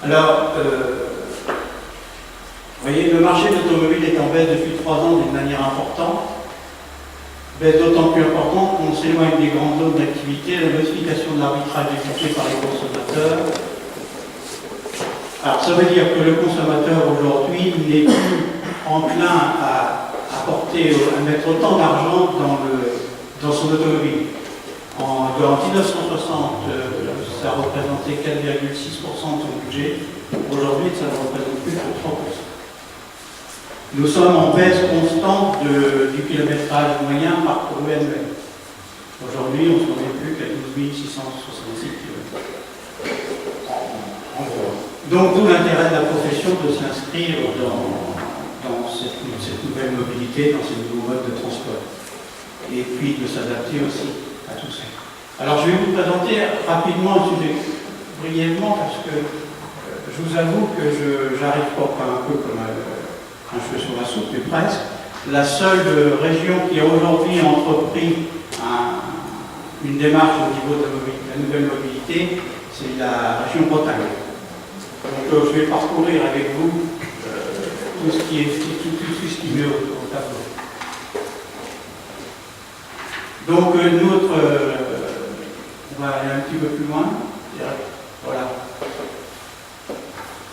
Alors, vous voyez, le marché de l'automobile est en baisse depuis 3 ans d'une manière importante. Baisse d'autant plus importante qu'on s'éloigne des grandes zones d'activité, la modification de l'arbitrage effectué par les consommateurs. Alors, ça veut dire que le consommateur aujourd'hui n'est plus enclin à mettre autant d'argent dans son automobile. En 1960, ça représentait 4,6% de son budget. Aujourd'hui, ça ne représente plus que 3%. Nous sommes en baisse constante du kilométrage moyen parcouru annuel. Aujourd'hui, on ne s'en est plus qu'à 12 666 km. En gros. Donc, d'où l'intérêt de la profession de s'inscrire dans cette nouvelle mobilité, dans ces nouveaux modes de transport. Et puis de s'adapter aussi à tout ça. Alors, je vais vous présenter rapidement le sujet, brièvement, parce que je vous avoue que j'arrive pas un peu comme un cheveu sur la soupe, mais presque. La seule région qui a aujourd'hui entrepris une démarche au niveau de la nouvelle mobilité, c'est la région Bretagne. Donc je vais parcourir avec vous tout ce qui met au tableau. Donc on va aller un petit peu plus loin. Voilà.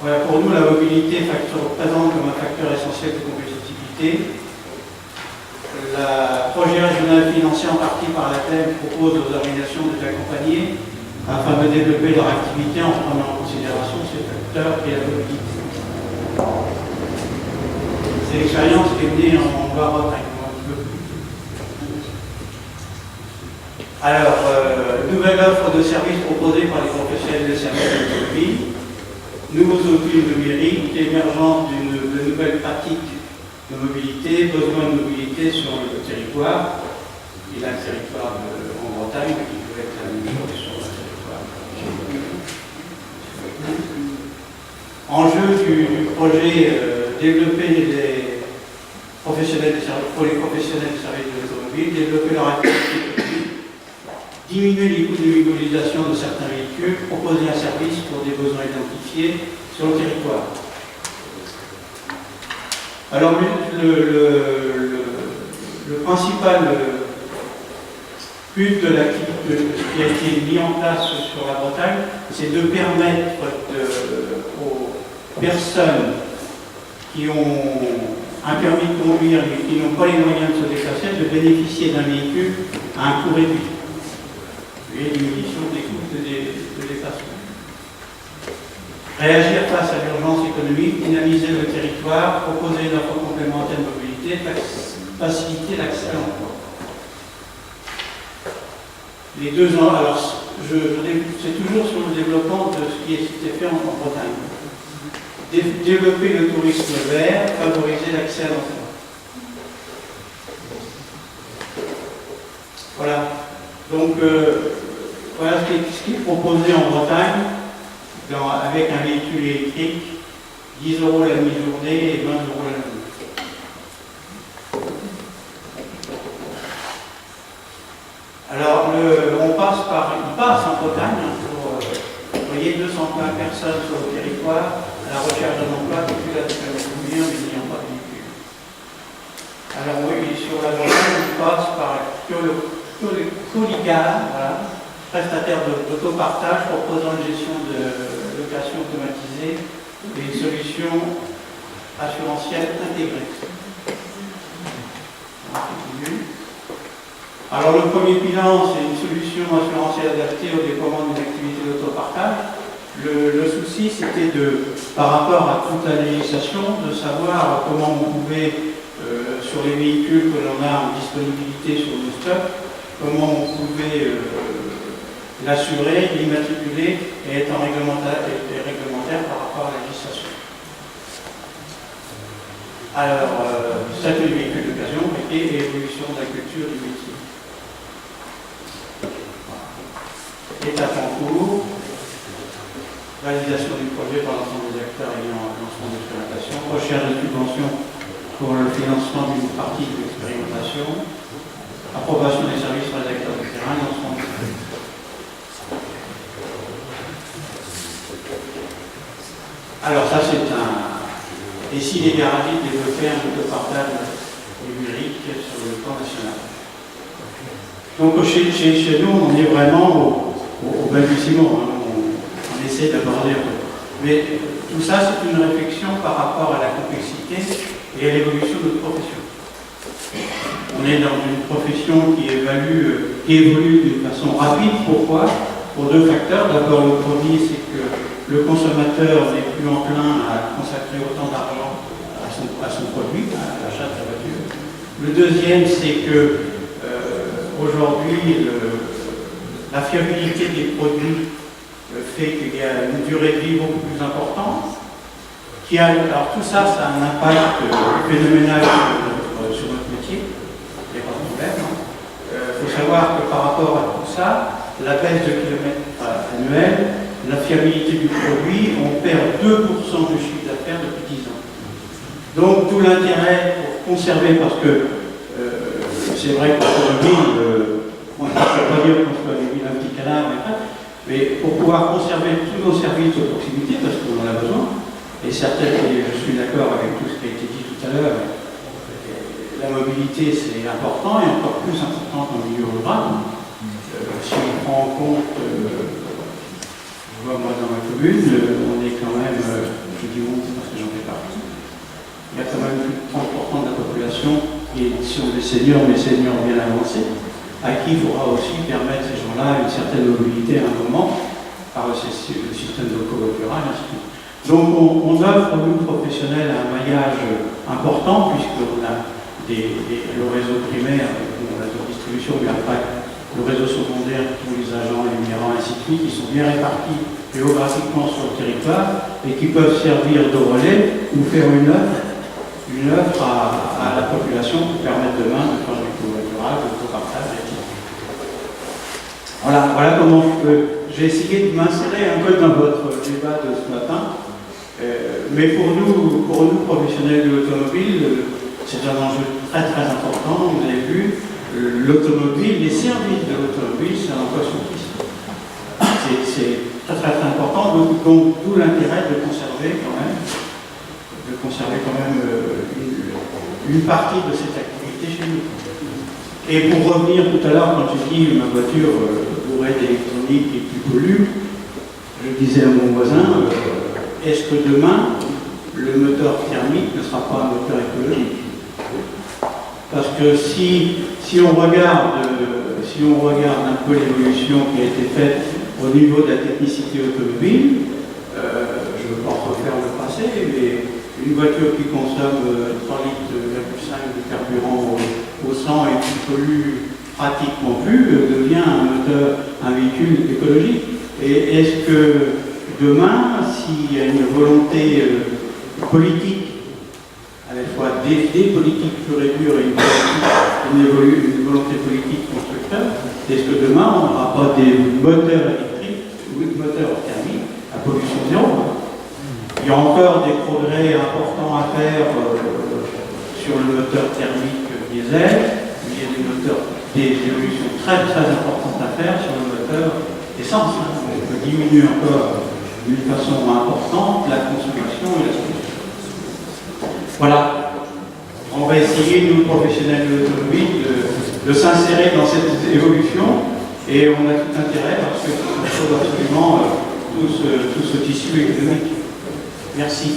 Voilà, pour nous, la mobilité représente comme un facteur essentiel de compétitivité. Le projet régional financé en partie par la TEM propose aux organisations de les accompagner afin de développer leur activité en prenant en considération ce facteur qui est la mobilité. C'est l'expérience qui est menée en Loire-Bretagne. Alors, nouvelle offre de services proposée par les professionnels des services d'automobile. Nouveaux outils numériques, émergence de nouvelles pratiques de mobilité, besoin de mobilité sur le territoire. Il a un territoire en Bretagne qui peut être la même chose sur le territoire. Enjeu du projet, développer pour les professionnels des services de l'automobile, développer leur activité économique, diminuer les coûts de l'immobilisation de certains véhicules, proposer un service pour des besoins identifiés sur le territoire. Alors, le principal but de l'activité qui a été mis en place sur la Bretagne, c'est de permettre aux personnes qui ont un permis de conduire mais qui n'ont pas les moyens de se déplacer, de bénéficier d'un véhicule à un coût réduit. Et diminution des coûts de déplacement. Réagir face à l'urgence économique, dynamiser le territoire, proposer une offre complémentaire de mobilité, faciliter l'accès à l'emploi. Les 2 ans, alors c'est toujours sur le développement de ce qui est fait en Bretagne. Développer le tourisme vert, favoriser l'accès à l'emploi. Voilà. Donc, voilà ce qui est proposé en Bretagne, avec un véhicule électrique, 10 € la mi-journée et 20 € la nuit. Alors, il passe en Bretagne, vous voyez, 220 personnes sur le territoire à la recherche d'un emploi depuis la technologie, mais n'ayant pas de véhicule. Alors oui, sur la Bretagne, il passe par le Coligard, voilà, prestataire d'autopartage proposant une gestion de location automatisée et une solution assurantielle intégrée. Alors le premier bilan, c'est une solution assurantielle adaptée au déploiement d'une activité d'autopartage. Le souci, c'était par rapport à toute la législation, de savoir comment on pouvait, sur les véhicules que l'on a en disponibilité sur le stock, comment on pouvait l'assurer, l'immatriculer et être réglementaire par rapport à la législation. Alors, statut du véhicule d'occasion et évolution de la culture du métier. Étape en cours, validation du projet par l'ensemble des acteurs ayant un lancement d'expérimentation, recherche de subventions pour le financement d'une partie de l'expérimentation, approbation des services par les acteurs du terrain, lancement de si les garagistes développaient un autopartage numérique sur le plan national. Donc chez nous, on est vraiment au balbutiement, hein, on essaie d'aborder un peu. Mais tout ça, c'est une réflexion par rapport à la complexité et à l'évolution de notre profession. On est dans une profession qui évolue d'une façon rapide. Pourquoi? Pour deux facteurs. D'abord, le premier, c'est que le consommateur n'est plus enclin à consacrer autant d'argent à son produit, à l'achat de sa voiture. Le deuxième, c'est que aujourd'hui, la fiabilité des produits fait qu'il y a une durée de vie beaucoup plus importante. Alors tout ça, ça a un impact phénoménal sur notre métier. Il n'y a pas de problème. Il faut savoir que par rapport à tout ça, la baisse de kilomètres annuels, la fiabilité du produit, on perd 2% du chiffre d'affaires depuis 10 ans. Donc tout l'intérêt pour conserver, parce que c'est vrai que l'automobile, on ne peut pas dire qu'on soit un petit canard, mais pour pouvoir conserver tous nos services de proximité, parce qu'on en a besoin, et certains, je suis d'accord avec tout ce qui a été dit tout à l'heure, la mobilité c'est important et encore plus important en milieu rural. Si on prend en compte, je vois moi dans ma commune, on est quand même, je dis on parce que j'en fais partie, il y a quand même plus de 30% de la population qui sont des seniors, mais seniors bien avancés, à qui il faudra aussi permettre ces gens-là une certaine mobilité à un moment par le système de covoiturage, ainsi de suite. Donc on offre aux nous professionnels un maillage important puisqu'on a le réseau primaire, on a de distribution, mais après le réseau secondaire, tous les agents, les minéraux, ainsi de suite, qui sont bien répartis géographiquement sur le territoire et qui peuvent servir de relais ou faire une offre à la population pour permettre demain de faire du covoiturage, de copartage, etc. Voilà comment j'ai essayé de m'insérer un peu dans votre débat de ce matin. Mais pour nous professionnels de l'automobile, c'est un enjeu très très important. Vous avez vu, l'automobile, les services de l'automobile, c'est un emploi sur piste. C'est très très très important, donc d'où l'intérêt de conserver quand même une partie de cette activité chez nous. Et pour revenir tout à l'heure, quand tu dis ma voiture bourrée d'électronique et qui pollue, je disais à mon voisin, est-ce que demain, le moteur thermique ne sera pas un moteur écologique? Parce que si on regarde un peu l'évolution qui a été faite au niveau de la technicité automobile, je ne veux pas refaire le passé, mais une voiture qui consomme 3,5 litres de carburant au 100 et qui pollue pratiquement plus devient un véhicule écologique. Et est-ce que demain, s'il y a une volonté politique, à la fois des politiques pures et dures et une volonté politique constructeur, est-ce que demain on n'aura pas des moteurs électriques ou des moteurs thermiques à pollution zéro? Il y a encore des progrès importants à faire sur le moteur thermique diesel, il y a des évolutions très très importantes à faire sur le moteur essence. On peut diminuer encore d'une façon importante la consommation et la production. Voilà, on va essayer, nous professionnels de l'automobile, de s'insérer dans cette évolution et on a tout intérêt parce que ça sauve absolument tout ce tissu économique. Merci.